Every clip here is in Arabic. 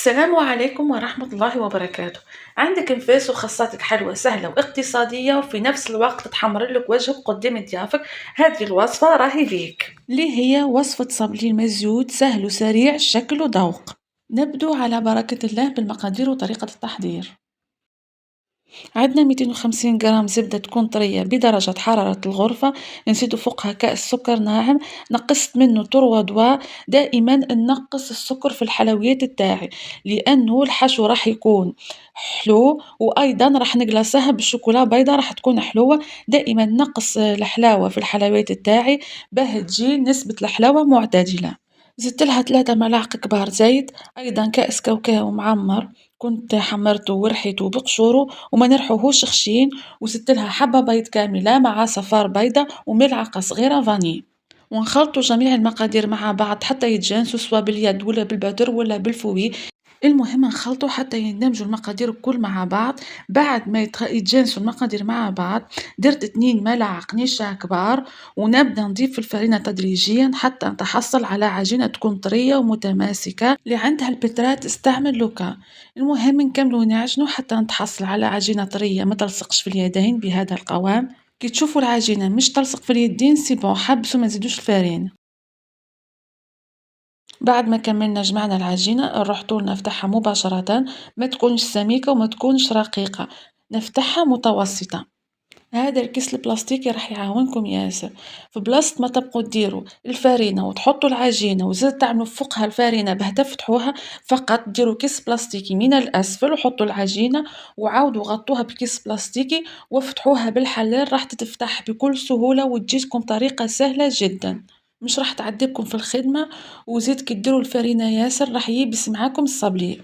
السلام عليكم ورحمة الله وبركاته. عندك نفاس وخاصاتك حلوة سهلة واقتصادية وفي نفس الوقت تحمر لك وجهك قدام ضيافك. هذه الوصفة راهي ليك، اللي هي وصفة صبلي المزيود، سهل وسريع الشكل وذوق. نبدو على بركة الله بالمقادير وطريقة التحضير. عندنا 250 جرام زبدة تكون طرية بدرجة حرارة الغرفة، نزيدو فوقها كأس سكر ناعم، نقصت منه تروى دوا. دائما نقص السكر في الحلويات التاعي لأنه الحشو راح يكون حلو، وأيضا راح نقلصها بالشوكولا بيضة راح تكون حلوة. دائما نقص الحلاوة في الحلويات التاعي باه تجي نسبة الحلاوة معتدلة. زدت لها 3 ملاعق كبار زيت، أيضا كأس كاوكاو معمر كنت حمرته ورحيته بقشوره وما نرحوهوش خشين، وزدت لها حبة بيض كاملة مع صفار بيضة وملعقة صغيرة فاني، ونخلطوا جميع المقادير مع بعض حتى يتجانسوا سواء باليد ولا بالباتر ولا بالفوي. المهم نخلطوا حتى يندمجوا المقادير الكل مع بعض. بعد ما يتجانسوا المقادير مع بعض درت 2 ملاعق نشا كبار، ونبدا نضيف الفرينة تدريجيا حتى نتحصل على عجينة تكون طرية ومتماسكة. اللي عندها البترات استعمل لوكا. المهم نكملوا نعجنوا حتى نتحصل على عجينة طرية ما تلصقش في اليدين بهذا القوام. كي تشوفوا العجينة مش تلصق في اليدين سي بون، حبسوا ما تزيدوش الفرينة. بعد ما كملنا جمعنا العجينة نروح طول نفتحها مباشرة، ما تكونش سميكة وما تكونش رقيقة، نفتحها متوسطة. هذا الكيس البلاستيكي راح يعاونكم ياسر. في بلاصة ما تبقوا ديروا الفرينة وتحطوا العجينة وزيد تعملوا فوقها الفرينة باه تفتحوها، فقط ديروا كيس بلاستيكي من الأسفل وحطوا العجينة وعاودوا غطوها بكيس بلاستيكي وافتحوها بالحلال، راح تتفتح بكل سهولة وتجيكم طريقة سهلة جدا، مش راح تعذبكم في الخدمة. وزيد كي ديروا الفرينة ياسر راح ييبس معاكم الصبلي،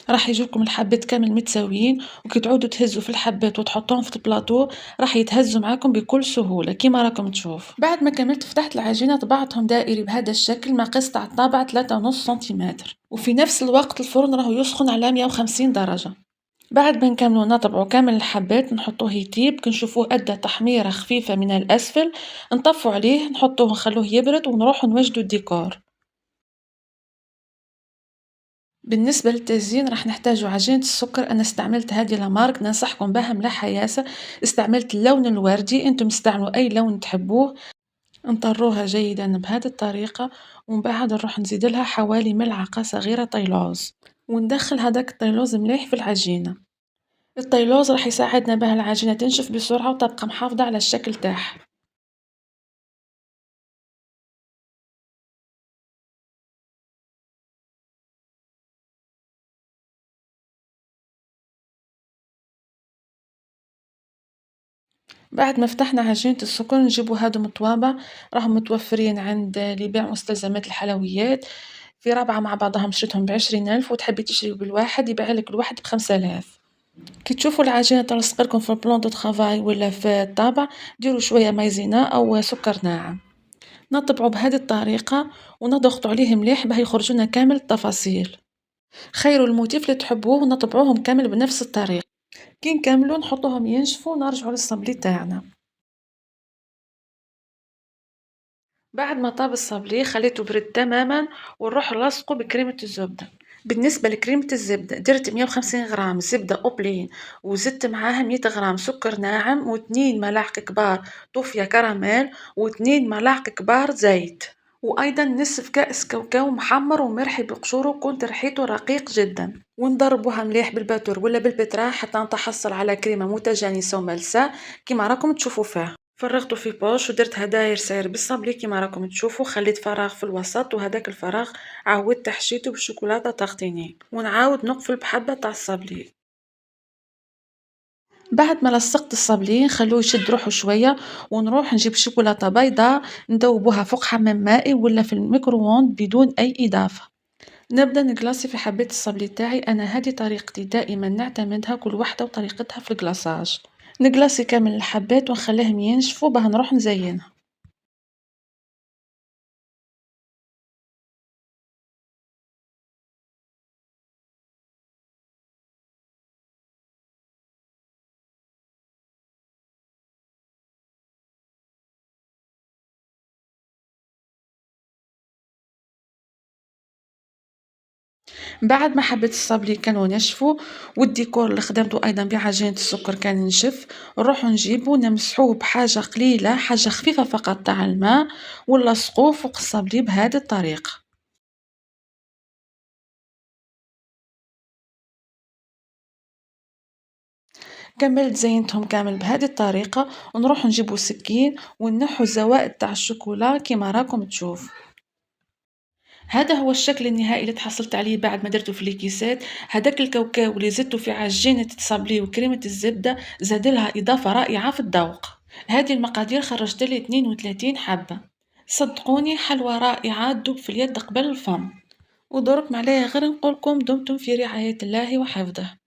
راح يجوكم الحبات كامل متساويين، وكي تعودوا تهزوا في الحبات وتحطوهم في البلاطو راح يتهزوا معاكم بكل سهولة كيما راكم تشوف. بعد ما كملت فتحت العجينة طبعتهم دائري بهذا الشكل، مقاس تاع الطابع 3.5 سنتيمتر، وفي نفس الوقت الفرن راهو يسخن على 150 درجة. بعد ما نكملوا نطبعوا كامل الحبات نحطوه يطيب، كنشوفوه أدى تحميرة خفيفة من الأسفل نطفوا عليه نحطوه نخلوه يبرد ونروح نوجدوا الديكور. بالنسبة للتزيين راح نحتاجو عجينة السكر، أنا استعملت هذه لامارك ننصحكم بها ملاحة ياسر. استعملت اللون الوردي، انتم استعملوا أي لون تحبوه. نطروها جيدا بهذه الطريقة، ومن بعد نروح نزيد لها حوالي ملعقة صغيرة طيلوز، وندخل هذاك الطيلوز مليح في العجينة. الطيلوز راح يساعدنا بها العجينة تنشف بسرعة وتبقى محافظة على الشكل تاعها. بعد ما فتحنا عجينة السكر نجيبو هادو مطوابة، راهم متوفرين عند اللي يبيع مستلزمات الحلويات. في رابعة مع بعضهم شريتهم ب20 ألف، وتحبي تشري بالواحد يبيعلك الواحد ب5 آلاف. كي تشوفوا العجينة تلصقلكم في البلون دو ترافاي ولا في الطابع ديروا شوية مايزينا أو سكر ناعم. نطبعوا بهذه الطريقة ونضغطوا عليه مليح باه يخرجونا كامل التفاصيل. خيروا الموتيف اللي تحبوه ونطبعوهم كامل بنفس الطريقة. كي نكملوا نحطوهم ينشفوا ونرجعوا للصبلي تاعنا. بعد ما طاب الصابلي خليته برد تماما ونروح نلصقه بكريمة الزبدة. بالنسبة لكريمة الزبدة درت 150 غرام زبدة أوبلين، وزدت معاها 100 غرام سكر ناعم و2 ملاعق كبار طوفية كراميل و2 ملاعق كبار زيت، وأيضا نصف كأس كاوكاو محمر ومرحي بقشوره كنت رحيته رقيق جدا. ونضربوها مليح بالباتور ولا بالبترا حتى نتحصل على كريمة متجانسة وملساء كيما راكم تشوفوا فيها. فرغته في بوش ودرت داير ساير بالصبلي كيما راكم تشوفوا، خليت فراغ في الوسط وهذاك الفراغ عاودت حشيته بالشوكولاته تغطيني، ونعاود نقفل بحبه تاع الصبلي. بعد ما لصقت الصبلي نخلوه يشد روحه شويه، ونروح نجيب شوكولاته بيضاء ندوبوها فوق حمام مائي ولا في الميكرووند بدون اي اضافه. نبدا نقلاصي في حبات الصبلي تاعي، انا هذه طريقتي دائما نعتمدها، كل واحده وطريقتها في الكلاصاج. نقلاصي كامل الحبات ونخليهم ينشفوا باه نروح نزينها. بعد ما حبيت الصابلي كانوا نشفوا، والديكور اللي خدمته أيضا بعجينة السكر كان نشف، نروحو نجيبو نمسحوه بحاجة قليلة، حاجة خفيفة فقط تاع الماء، ونلصقوه فوق الصابلي بهذه الطريقة. كملت زينتهم كامل بهذه الطريقة، ونروح نجيبو سكين ونحو الزوائد تاع الشوكولا كيما راكم تشوف. هذا هو الشكل النهائي اللي تحصلت عليه بعد ما درته في الكيسات. هذاك الكاوكاو اللي زدته في عجينة الصابلي وكريمة الزبدة زاد لها إضافة رائعة في الذوق. هذه المقادير خرجت لي 32 حبة. صدقوني حلوة رائعة تذوب في اليد قبل الفم. ودورك معايا غير نقولكم دمتم في رعاية الله وحفظه.